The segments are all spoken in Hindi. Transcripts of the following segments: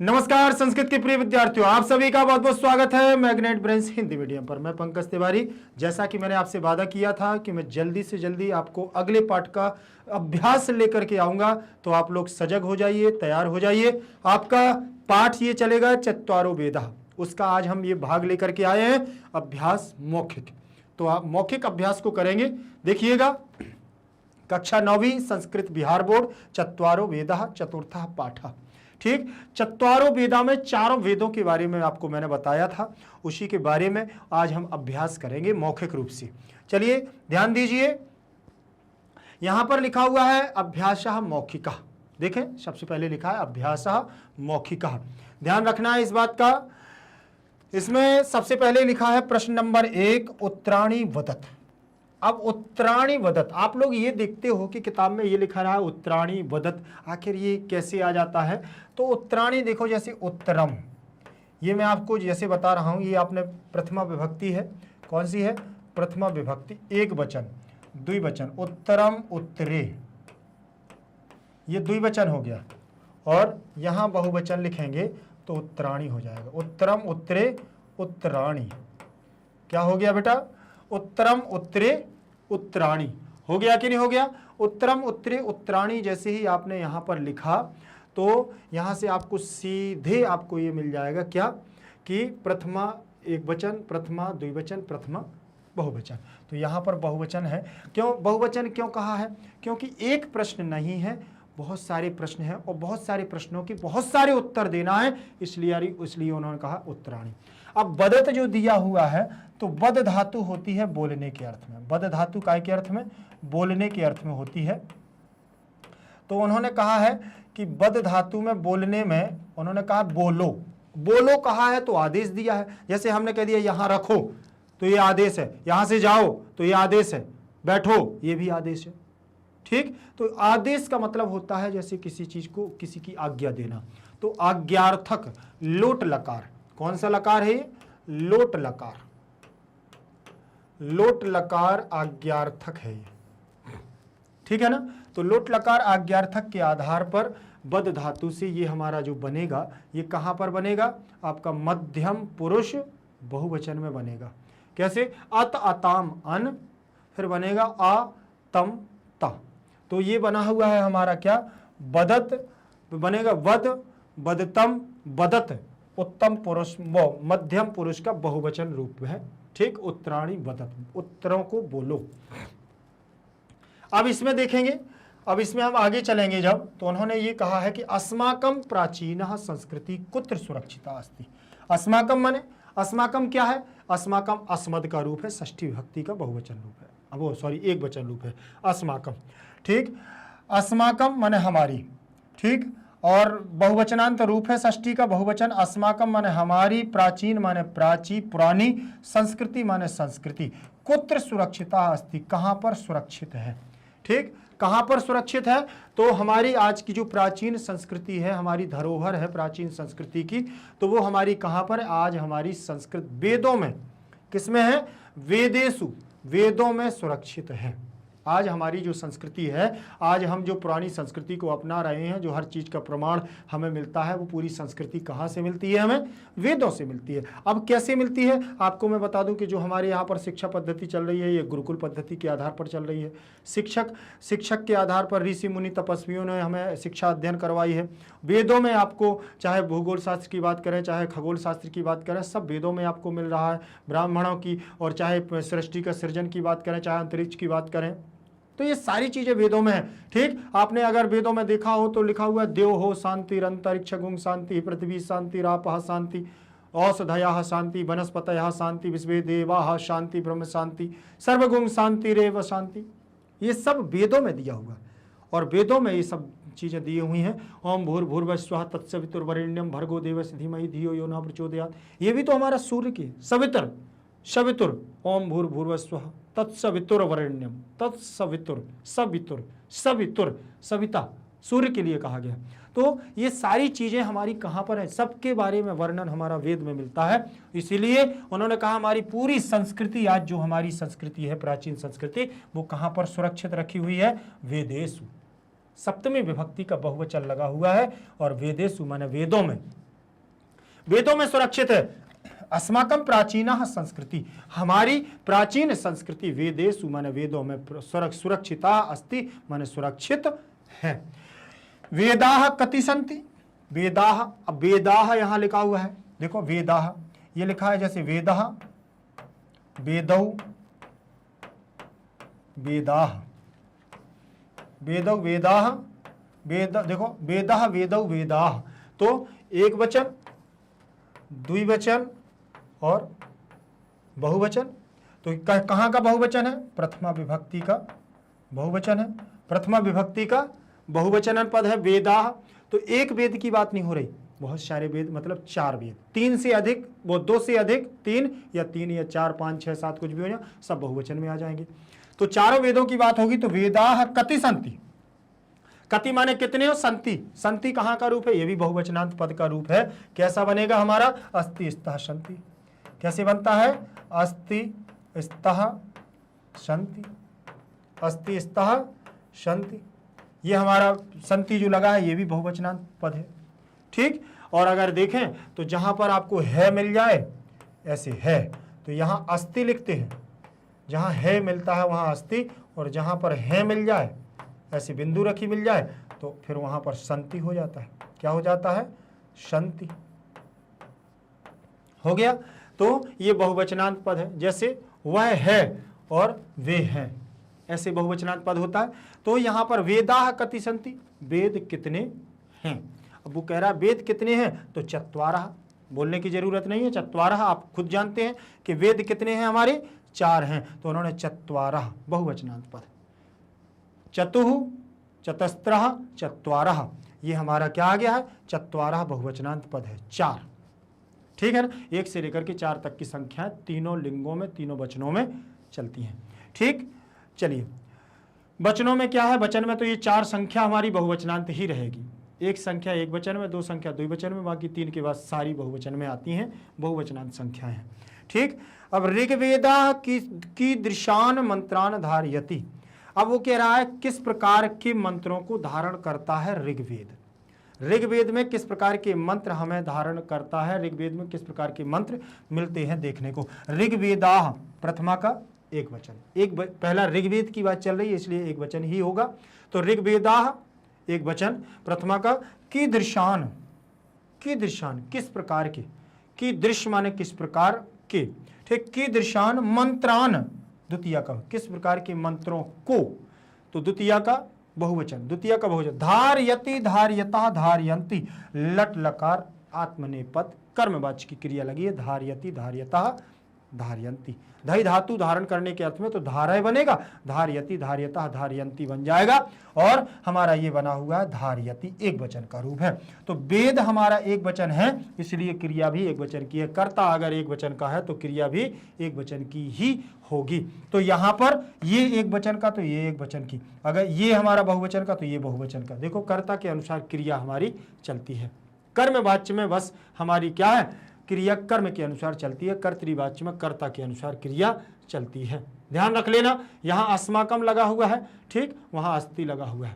नमस्कार संस्कृत के प्रिय विद्यार्थियों, आप सभी का बहुत बहुत स्वागत है मैग्नेट ब्रेन्स हिंदी मीडियम पर। मैं पंकज तिवारी। जैसा कि मैंने आपसे वादा किया था कि मैं जल्दी से जल्दी आपको अगले पाठ का अभ्यास लेकर के आऊंगा, तो आप लोग सजग हो जाइए, तैयार हो जाइए। आपका पाठ ये चलेगा चत्वारो वेदा, उसका आज हम ये भाग लेकर के आए हैं, अभ्यास मौखिक। तो आप मौखिक अभ्यास को करेंगे। देखिएगा, कक्षा 9वीं संस्कृत बिहार बोर्ड, चत्वारो वेदा चतुर्थ पाठ। ठीक, चत्वारो वेदा में चारों वेदों के बारे में आपको मैंने बताया था, उसी के बारे में आज हम अभ्यास करेंगे मौखिक रूप से। चलिए ध्यान दीजिए, यहां पर लिखा हुआ है अभ्यासः मौखिकः। देखें, सबसे पहले लिखा है अभ्यासः मौखिकः। ध्यान रखना है इस बात का। इसमें सबसे पहले लिखा है प्रश्न नंबर 1, उत्तराणि वदत्। अब उत्तराणि वदत्, आप लोग ये देखते हो कि किताब में ये लिखा रहा है उत्तराणि वदत्, आखिर ये कैसे आ जाता है? तो उत्तराणि देखो, जैसे उत्तरम, ये मैं आपको जैसे बता रहा हूं, ये आपने प्रथमा विभक्ति है। कौन सी है? प्रथमा विभक्ति, एक वचन, द्विवचन, उत्तरम उत्तरे, ये द्विवचन हो गया। और यहां बहुवचन लिखेंगे तो उत्तराणि हो जाएगा। उत्तरम उत्तरे उत्तराणि, क्या हो गया बेटा? उत्तरम उत्तरे उत्तराणि। हो गया कि नहीं हो गया? उत्तरम उत्तरे उत्तराणि जैसे ही आपने यहां पर लिखा तो यहां से आपको सीधे आपको ये मिल जाएगा क्या कि प्रथमा एक वचन, प्रथमा द्विवचन, प्रथमा बहुवचन। तो यहां पर बहुवचन है। क्यों बहुवचन क्यों कहा है? क्योंकि एक प्रश्न नहीं है, बहुत सारे प्रश्न हैं और बहुत सारे प्रश्नों के बहुत सारे उत्तर देना है, इसलिए उन्होंने कहा उत्तराणि। अब वदत जो दिया हुआ है, तो वद धातु होती है बोलने के अर्थ में। वद धातु काय के अर्थ में? बोलने के अर्थ में होती है। तो उन्होंने कहा है कि वद धातु में बोलने में उन्होंने कहा बोलो। बोलो कहा है तो आदेश दिया है। जैसे हमने कह दिया यहां रखो तो ये आदेश है, यहां से जाओ तो ये आदेश है, बैठो ये भी आदेश है। ठीक, तो आदेश का मतलब होता है जैसे किसी चीज को, किसी की आज्ञा देना। तो आज्ञार्थक लोट लकार, कौन सा लकार है? लोट लकार। लोट लकार आज्ञार्थक है ये, ठीक है ना? तो लोट लकार आज्ञार्थक के आधार पर वद धातु से ये हमारा जो बनेगा, ये कहां पर बनेगा? आपका मध्यम पुरुष बहुवचन में बनेगा। कैसे? अत अताम अन, फिर बनेगा आ तम ता। तो ये बना हुआ है हमारा क्या? वदत बनेगा वद, वदतम, वदत, उत्तम पुरुष, मध्यम पुरुष का बहुवचन रूप है। ठीक, उत्तराणि वदत्, उत्तरों को बोलो। अब इसमें देखेंगे, अब इसमें हम आगे चलेंगे जब, तो उन्होंने ये कहा है कि अस्माकं प्राचीनः संस्कृति कुत्र सुरक्षिता अस्ति। अस्माकं माने, अस्माकं क्या है? अस्माकं अस्मद का रूप है, षष्ठी विभक्ति का बहुवचन रूप है, अब वो सॉरी एक वचन रूप है अस्माकं। ठीक, अस्माकं माने हमारी, ठीक, और बहुवचनांत रूप है षष्ठी का बहुवचन। अस्माकं माने हमारी, प्राचीन माने प्राची पुरानी, संस्कृति माने संस्कृति। कुत्र सुरक्षिता अस्ति, कहां पर सुरक्षित है? ठीक, कहां पर सुरक्षित है? तो हमारी आज की जो प्राचीन संस्कृति है, हमारी धरोहर है प्राचीन संस्कृति की, तो वो हमारी कहां पर है? आज हमारी संस्कृत वेदों में, किसमें है? वेदेषु, वेदों में सुरक्षित है। आज हमारी जो संस्कृति है, आज हम जो पुरानी संस्कृति को अपना रहे हैं, जो हर चीज का प्रमाण हमें मिलता है, वो पूरी संस्कृति कहाँ से मिलती है? हमें वेदों से मिलती है। अब कैसे मिलती है आपको मैं बता दूं कि जो हमारे यहाँ पर शिक्षा पद्धति चल रही है, ये गुरुकुल पद्धति के आधार पर चल रही है। शिक्षक के आधार पर ऋषि मुनि तपस्वियों ने हमें शिक्षा अध्ययन करवाई है। वेदों में आपको, चाहे भूगोल शास्त्र की बात करें, चाहे खगोल शास्त्र की बात करें, सब वेदों में आपको मिल रहा है, ब्राह्मणों की, और चाहे सृष्टि का सृजन की बात करें, चाहे अंतरिक्ष की बात करें, तो ये सारी चीजें वेदों में है। ठीक, आपने अगर वेदों में देखा हो तो लिखा हुआ है देव हो शांति, अंतरिक्ष गुण शांति, पृथ्वी शांति, रापः शांति, औषधयः शांति, वनस्पतयः शांति, विश्वे देवाः शांति, ब्रह्म शांति, सर्वगुण शांति रेव शांति। ये सब वेदों में दिया हुआ, और वेदों में ये सब चीजें दी हुई हैं। ओम भूर्भुवस्सुवः तत्सवितुर्वरेण्यं भर्गो देवस्य धीमहि धियो यो नः प्रचोदयात्। ये भी तो हमारा सूर्य की सवितर, सवितुर, ओम भूर्भुवस्सुवः तत्सवितुर्वरेण्यम, तत्सवितुर, सवितुर, सवितुर, सविता, सूर्य के लिए कहा गया। तो ये सारी चीजें हमारी कहां पर है? सबके बारे में वर्णन हमारा वेद में मिलता है। इसीलिए उन्होंने कहा हमारी पूरी संस्कृति, आज जो हमारी संस्कृति है, प्राचीन संस्कृति, वो कहां पर सुरक्षित रखी हुई है? वेदेषु। सप्तमी विभक्ति का बहुवचन लगा हुआ है, और वेदेषु माने वेदों में, वेदों में सुरक्षित है। अस्माकं प्राचीना संस्कृति, हमारी प्राचीन संस्कृति वेदेषु माने वेदों में सुरक्षिता अस्ति माने सुरक्षित है। वेदाः कति सन्ति, वेदाः, अब वेदाः यहां लिखा हुआ है, देखो वेदाः ये लिखा है, जैसे वेदः, वेदौ, वेदाः, वेदौ, वेदाः, वेद, देखो वेदः, वेदौ, वेदाः, तो एक वचन, द्विवचन और बहुवचन। तो कहाँ का बहुवचन है, प्रथमा विभक्ति का बहुवचन है, प्रथमा विभक्ति का बहुवचन पद है वेदाः। तो एक वेद की बात नहीं हो रही, बहुत सारे वेद, मतलब 4 वेद, 3 से अधिक, वो 2 से अधिक, 3 या 4 5 6 7 कुछ भी हो जाए, सब बहुवचन में आ जाएंगे। तो चारों वेदों की बात होगी तो वेदाः कति सन्ति, कति माने कितने हो, संति, संति कहाँ का रूप है, ये भी बहुवचनांत पद का रूप है। कैसा बनेगा हमारा, अस्ति स्तः सन्ति, कैसे बनता है, अस्ति स्तः सन्ति, अस्ति स्तः सन्ति, ये हमारा संति जो लगा है ये भी बहुवचनांत पद है। ठीक, और अगर देखें तो जहां पर आपको है मिल जाए, ऐसे है तो यहां अस्ति लिखते हैं, जहां है मिलता है वहां अस्ति, और जहां पर है मिल जाए, ऐसे बिंदु रखी मिल जाए, तो फिर वहां पर संति हो जाता है। क्या हो जाता है, संति हो गया। तो ये बहुवचनांत पद है, जैसे वह है और वे हैं, ऐसे बहुवचनांत पद होता है। तो यहां पर वेदाः कति सन्ति, वेद कितने हैं। अब वो कह रहा है वेद कितने हैं, तो चत्वारः, बोलने की जरूरत नहीं है, चत्वारः आप खुद जानते हैं कि वेद कितने हैं, हमारे 4 हैं, तो उन्होंने चत्वारः बहुवचनांत पद, चतुः, चतस्रः, चत्वारः, ये हमारा क्या आ गया है, चत्वारः बहुवचनांत पद है, 4। ठीक है ना, 1 से लेकर के 4 तक की संख्याएं तीनों लिंगों में, तीनों वचनों में चलती हैं। ठीक, चलिए वचनों में क्या है, वचन में तो ये 4 संख्या हमारी बहुवचनांत ही रहेगी, 1 संख्या एक वचन में, 2 संख्या द्विवचन में, बाकी 3 के बाद सारी बहुवचन में आती हैं, बहुवचनांत संख्याएं हैं। ठीक, अब ऋग्वेदा की दृशान मंत्रान धारयति, अब वो कह रहा है किस प्रकार के मंत्रों को धारण करता है ऋग्वेद, ऋग्वेद में किस प्रकार के मंत्र हमें धारण करता है, ऋग्वेद में किस प्रकार के मंत्र मिलते हैं देखने को। ऋग्वेदाः प्रथमा का एक वचन, एक पहला ऋग्वेद की बात चल रही है इसलिए एक वचन ही होगा, तो ऋग्वेदाः एक वचन, प्रथमा का कीदृशान, कीदृशान किस प्रकार के, कीदृश माने किस प्रकार के, ठीक, कीदृशान मंत्रान, द्वितीया का किस प्रकार के मंत्रों को, तो द्वितीया का बहुवचन, द्वितीया का बहुवचन, धारयति, धार्यता, धारयन्ति, लट लकार आत्मनेपद कर्मवाच्य की क्रिया लगी है, धारयति, धार्यता, धारयन्ति, धई धातु धारण करने के अर्थ में तो धारय बनेगा, धारयति, धार्यता, धारयन्ति बन जाएगा, और हमारा ये बना हुआ है धारयति, एक वचन का रूप है। तो वेद हमारा एक वचन है, इसलिए क्रिया भी एक वचन की है, कर्ता अगर एक वचन का है तो क्रिया भी एक वचन की ही होगी। तो यहाँ पर ये एक वचन का तो ये एक वचन की, अगर ये हमारा बहुवचन का तो ये बहुवचन का, देखो कर्ता के अनुसार क्रिया हमारी चलती है। कर्म वाच्य में बस हमारी क्या है, क्रिया कर्म के अनुसार चलती है, कर्तृवाच्य में कर्ता के अनुसार क्रिया चलती है। ध्यान रख लेना, यहाँ अस्माकम लगा हुआ है, ठीक, वहां अस्ति लगा हुआ है।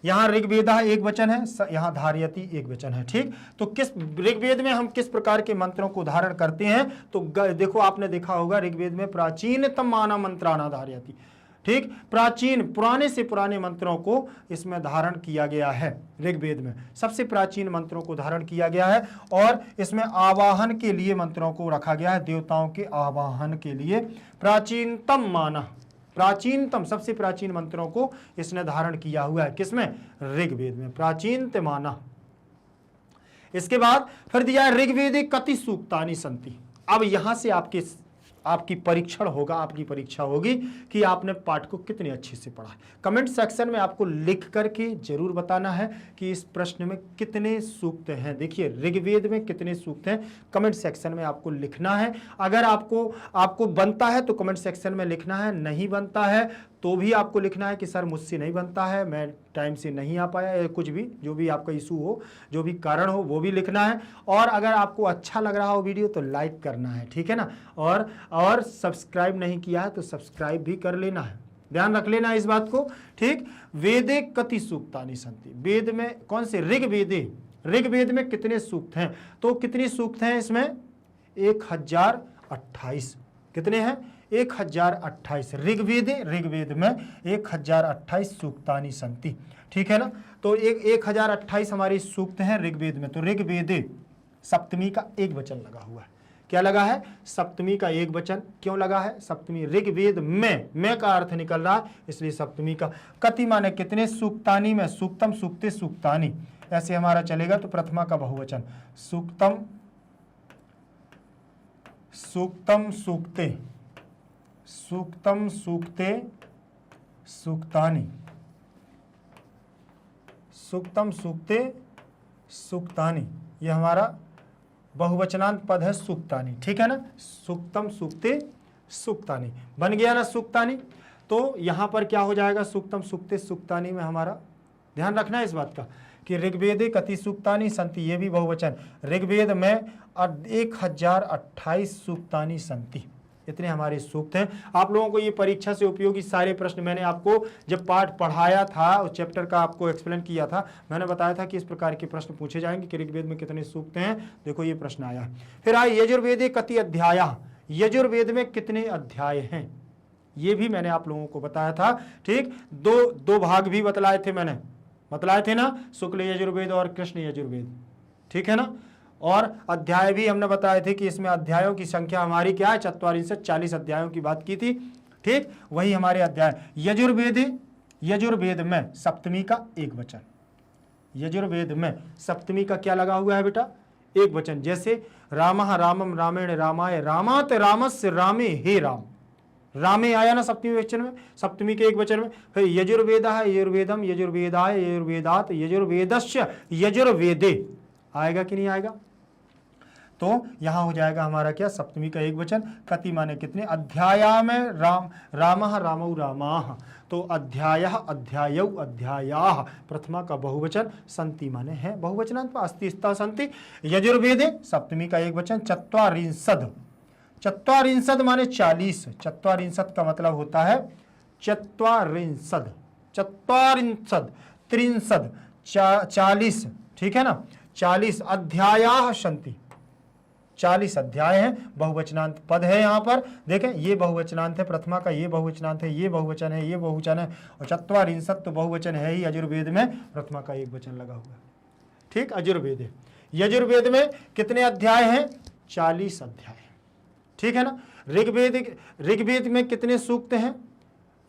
यहाँ ऋग्वेदा एक वचन है, यहाँ धारयति एक वचन है। ठीक, तो किस ऋग्वेद में हम किस प्रकार के मंत्रों को धारण करते हैं, तो देखो आपने देखा होगा ऋग्वेद में प्राचीनतम माना मंत्राना धारयति, ठीक, प्राचीन पुराने से पुराने मंत्रों को इसमें धारण किया गया है। ऋग्वेद में सबसे प्राचीन मंत्रों को धारण किया गया है, और इसमें आवाहन के लिए मंत्रों को रखा गया है, देवताओं के आवाहन के लिए प्राचीनतम माना, प्राचीनतम सबसे प्राचीन मंत्रों को इसने धारण किया हुआ है, किसमें, ऋग्वेद में, प्राचीनतम माना। इसके बाद फिर दिया है ऋग्वेदे कति सूक्तानि सन्ति। अब यहां से आपकी परीक्षण होगा, आपकी परीक्षा होगी कि आपने पाठ को कितने अच्छे से पढ़ा है। कमेंट सेक्शन में आपको लिख करके जरूर बताना है कि इस प्रश्न में कितने सूक्त हैं। देखिए ऋग्वेद में कितने सूक्त हैं, कमेंट सेक्शन में आपको लिखना है। अगर आपको बनता है तो कमेंट सेक्शन में लिखना है, नहीं बनता है तो भी आपको लिखना है कि सर मुझसे नहीं बनता है, मैं टाइम से नहीं आ पाया, या कुछ भी जो भी आपका इशू हो, जो भी कारण हो वो भी लिखना है। और अगर आपको अच्छा लग रहा हो वीडियो तो लाइक करना है, ठीक है ना, और सब्सक्राइब नहीं किया है तो सब्सक्राइब भी कर लेना है, ध्यान रख लेना इस बात को। ठीक, वेदे कति सूक्तानि सन्ति, वेद में कौन से, ऋग्वेदे ऋग्वेद में कितने सूक्त हैं? तो कितने सूक्त हैं इसमें? 1028। कितने हैं? 1028। ऋग्वेद में 1028 सूक्तानि सन्ति। ठीक है ना? तो 1028 हमारे सूक्त हैं ऋग्वेद में। तो ऋग्वेदे सप्तमी का एक वचन लगा हुआ है। क्या लगा है? सप्तमी का एक वचन। क्यों लगा है? सप्तमी। ऋग्वेद में का अर्थ निकल रहा है, इसलिए सप्तमी का। कति माने कितने? सूक्तानि में सूक्तम सूक्ते सूक्तानि, ऐसे हमारा चलेगा। तो प्रथमा का बहुवचन सूक्तम सूक्तम सूक्ते सूक्तम सूक्ते सूक्तानि, सूक्तम सूक्ते सूक्तानि, यह हमारा बहुवचनांत पद है सूक्तानि। ठीक है ना? सूक्तम सूक्ते सूक्तानि बन गया ना सूक्तानि। तो यहां पर क्या हो जाएगा? सूक्तम सूक्ते सूक्तानि में हमारा ध्यान रखना है इस बात का कि ऋग्वेदे कति सूक्तानि सन्ति, ये भी बहुवचन। ऋग्वेद में 1028 सूक्तानि सन्ति, इतने हमारे सूक्त हैं। आप लोगों को ये परीक्षा से उपयोगी सारे प्रश्न मैंने आपको जब पाठ पढ़ाया था, उस चैप्टर का आपको एक्सप्लेन किया था, मैंने बताया था कि इस प्रकार के प्रश्न पूछे जाएंगे कि ऋग्वेद में कितने सूक्त हैं। देखो ये प्रश्न आया। फिर आए यजुर्वेदे कति अध्याय, यजुर्वेद में कितने अध्याय हैं, ये भी मैंने आप लोगों को बताया था। ठीक, दो भाग भी बतलाए थे मैंने, बतलाए थे ना, शुक्ल यजुर्वेद और कृष्ण यजुर्वेद। ठीक है ना? और अध्याय भी हमने बताए थे कि इसमें अध्यायों की संख्या हमारी क्या है? 40 अध्यायों की बात की थी। ठीक, वही हमारे अध्याय। यजुर्वेद में सप्तमी का एक वचन, यजुर्वेद में सप्तमी का क्या लगा हुआ है बेटा? एक वचन। जैसे रामः रामम रामेण रामाय रामात रामस्य रामे हे राम, रामे आया ना सप्तमी वचन में, सप्तमी के एक वचन में। फिर यजुर्वेदः यजुर्वेदम यजुर्वेदाय यजुर्वेदात यजुर्वेदस्य यजुर्वेदे, आएगा कि नहीं आएगा? तो यहां हो जाएगा हमारा क्या? सप्तमी का एक वचन। कति माने कितने? अध्याया में रामः रामौ रामाः, तो अध्यायः अध्यायौ अध्यायाः, प्रथमा का बहुवचन। सन्ति माने है बहुवचनांत, अस्ति स्था सन्ति। यजुर्वेदे सप्तमी का एक वचन। चत्वारिंशद, चत्वारिंशद माने 40, चत्वारिंशद का मतलब होता है चत्वारिंशद, चत्वारिंशद, त्रिंशद, 40। ठीक है ना? 40 अध्यायाः सन्ति, 40 अध्याय हैं। बहुवचनांत पद है यहाँ पर, देखें ये बहुवचनांत है, प्रथमा का ये बहुवचनांत है, ये बहुवचन है, ये बहुवचन है, और चत्वारिंशद तो बहुवचन है ही यजुर्वेद में, प्रथमा का एक वचन लगा हुआ है। ठीक, यजुर्वेद। यजुर्वेद में कितने अध्याय हैं? 40 अध्याय। ठीक है ना? ऋग्वेद में कितने सूक्त हैं?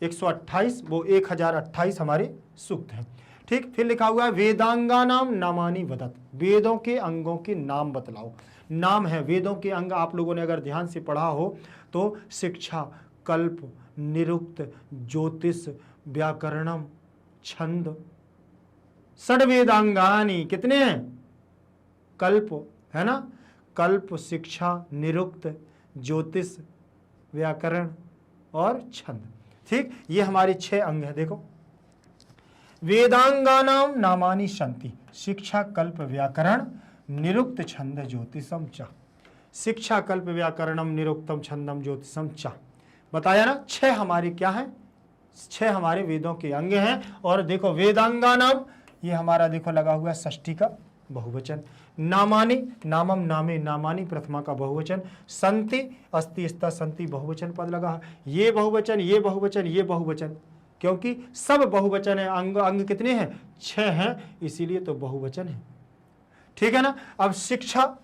128, वो 1028 हमारे सूक्त हैं। ठीक, फिर लिखा हुआ है वेदांगा नाम नामानि वदत, वेदों के अंगों के नाम बतलाओ। नाम है वेदों के अंग, आप लोगों ने अगर ध्यान से पढ़ा हो तो शिक्षा, कल्प, निरुक्त, ज्योतिष, व्याकरणम, छंद, षड्वेदांगानि। कितने हैं? कल्प है ना, कल्प, शिक्षा, निरुक्त, ज्योतिष, व्याकरण और छंद। ठीक, ये हमारे 6 अंग हैं। देखो वेदांगानाम नामानि सन्ति, शिक्षा कल्प व्याकरण निरुक्त छंद ज्योतिषम च, शिक्षा कल्प व्याकरणम निरुक्तम छंदम ज्योतिषम च, बताया ना। 6 हमारे क्या हैं? 6 हमारे वेदों के अंग हैं। और देखो वेदांगानाम, ये हमारा देखो लगा हुआ षष्ठी का बहुवचन। नामानि, नामम नामे नामानि, प्रथमा का बहुवचन। सन्ति, अस्ति स्था सन्ति, बहुवचन पद लगा। ये बहुवचन, ये बहुवचन, ये बहुवचन, क्योंकि सब बहुवचन है। अंग अंग कितने हैं? 6 हैं, इसीलिए तो बहुवचन है। ठीक है ना? अब शिक्षा,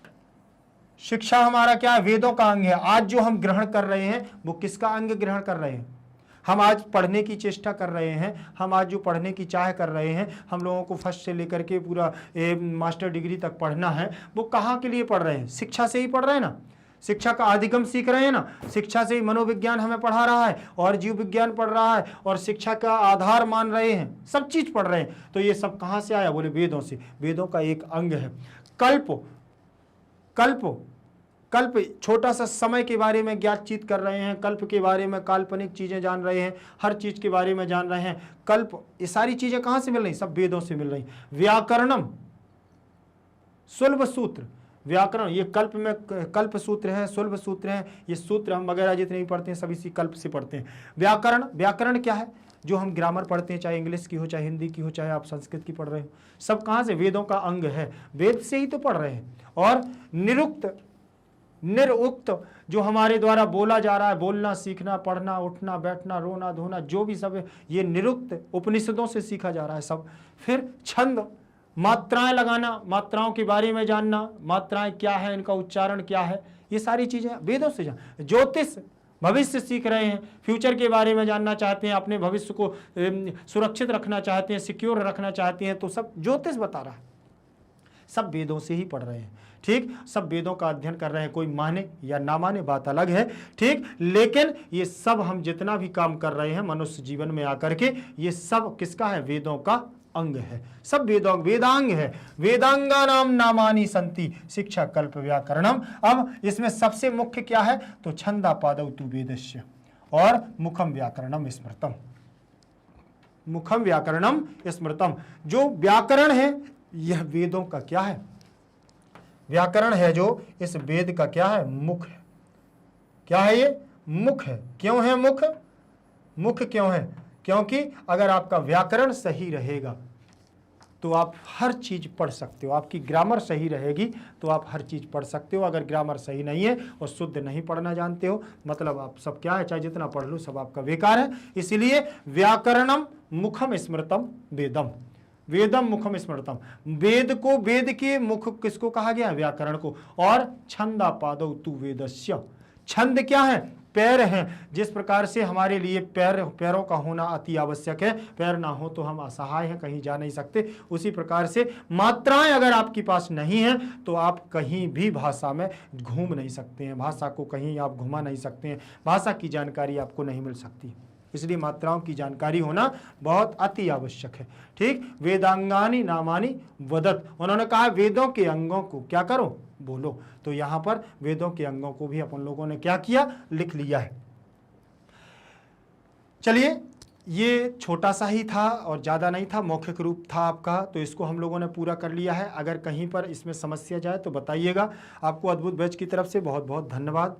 शिक्षा हमारा क्या है? वेदों का अंग है। आज जो हम ग्रहण कर रहे हैं वो किसका अंग ग्रहण कर रहे हैं? हम आज पढ़ने की चेष्टा कर रहे हैं, हम आज जो पढ़ने की चाह कर रहे हैं, हम लोगों को फर्स्ट से लेकर के पूरा मास्टर डिग्री तक पढ़ना है, वो कहाँ के लिए पढ़ रहे हैं? शिक्षा से ही पढ़ रहे हैं ना, शिक्षा का अधिगम सीख रहे हैं ना, शिक्षा से ही मनोविज्ञान हमें पढ़ा रहा है और जीव विज्ञान पढ़ रहा है और शिक्षा का आधार मान रहे हैं, सब चीज पढ़ रहे हैं। तो ये सब कहाँ से आया? बोले वेदों से, वेदों का एक अंग है। कल्प, कल्प, कल्प छोटा सा समय के बारे में ज्ञातचीत कर रहे हैं, कल्प के बारे में काल्पनिक चीजें जान रहे हैं, हर चीज के बारे में जान रहे हैं। कल्प, ये सारी चीजें कहाँ से मिल रही? सब वेदों से मिल रही। व्याकरणम, सुलभ सूत्र, व्याकरण, ये कल्प में कल्प सूत्र है, सुलभ सूत्र है, ये सूत्र हम वगैरह जितने भी पढ़ते हैं सब इसी कल्प से पढ़ते हैं। व्याकरण, व्याकरण क्या है? जो हम ग्रामर पढ़ते हैं, चाहे इंग्लिश की हो, चाहे हिंदी की हो, चाहे आप संस्कृत की पढ़ रहे हो, सब कहाँ से? वेदों का अंग है, वेद से ही तो पढ़ रहे हैं। और निरुक्त जो हमारे द्वारा बोला जा रहा है, बोलना, सीखना, पढ़ना, उठना, बैठना, रोना, धोना, जो भी सब है, ये निरुक्त उपनिषदों से सीखा जा रहा है सब। फिर छंद, मात्राएं लगाना, मात्राओं के बारे में जानना, मात्राएं क्या है, इनका उच्चारण क्या है, ये सारी चीजें वेदों से जान। ज्योतिष, भविष्य सीख रहे हैं, फ्यूचर के बारे में जानना चाहते हैं, अपने भविष्य को सुरक्षित रखना चाहते हैं, सिक्योर रखना चाहते हैं, तो सब ज्योतिष बता रहा है, सब वेदों से ही पढ़ रहे हैं। ठीक, सब वेदों का अध्ययन कर रहे हैं, कोई माने या ना माने बात अलग है। ठीक, लेकिन ये सब हम जितना भी काम कर रहे हैं मनुष्य जीवन में आकर के, ये सब किसका है? वेदों का अंग है, सब वेदांग है। वेदांगा नाम नामानी संति शिक्षा कल्प व्याकरणम। अब इसमें सबसे मुख्य क्या है? तो छंदा पादौ तु वेदस्य और मुखम व्याकरणम स्मृतम। मुखम व्याकरणम स्मृतम, जो व्याकरण है यह वेदों का क्या है? व्याकरण है जो इस वेद का क्या है? मुख है। क्या है ये? मुख है। क्यों है मुख? मुख क्यों है? क्योंकि अगर आपका व्याकरण सही रहेगा तो आप हर चीज पढ़ सकते हो, आपकी ग्रामर सही रहेगी तो आप हर चीज पढ़ सकते हो। अगर ग्रामर सही नहीं है और शुद्ध नहीं पढ़ना जानते हो, मतलब आप सब क्या है, चाहे जितना पढ़ लो सब आपका बेकार है। इसलिए व्याकरणम मुखम स्मृतम वेदम, वेदम मुखम स्मृतम। वेद को, वेद के मुख किसको कहा गया? व्याकरण को। और छंदा पादौ तु वेदस्य, छंद क्या है? पैर हैं। जिस प्रकार से हमारे लिए पैरों का होना अति आवश्यक है, पैर ना हो तो हम असहाय हैं, कहीं जा नहीं सकते, उसी प्रकार से मात्राएं अगर आपके पास नहीं है तो आप कहीं भी भाषा में घूम नहीं सकते हैं, भाषा को कहीं आप घुमा नहीं सकते हैं, भाषा की जानकारी आपको नहीं मिल सकती। इसलिए मात्राओं की जानकारी होना बहुत अति आवश्यक है। ठीक, वेदांगानी नामानी वदत, उन्होंने कहा वेदों के अंगों को क्या करो? बोलो। तो यहां पर वेदों के अंगों को भी अपन लोगों ने क्या किया? लिख लिया है। चलिए, ये छोटा सा ही था और ज़्यादा नहीं था, मौखिक रूप था आपका, तो इसको हम लोगों ने पूरा कर लिया है। अगर कहीं पर इसमें समस्या जाए तो बताइएगा। आपको अद्भुत बैच की तरफ से बहुत बहुत धन्यवाद।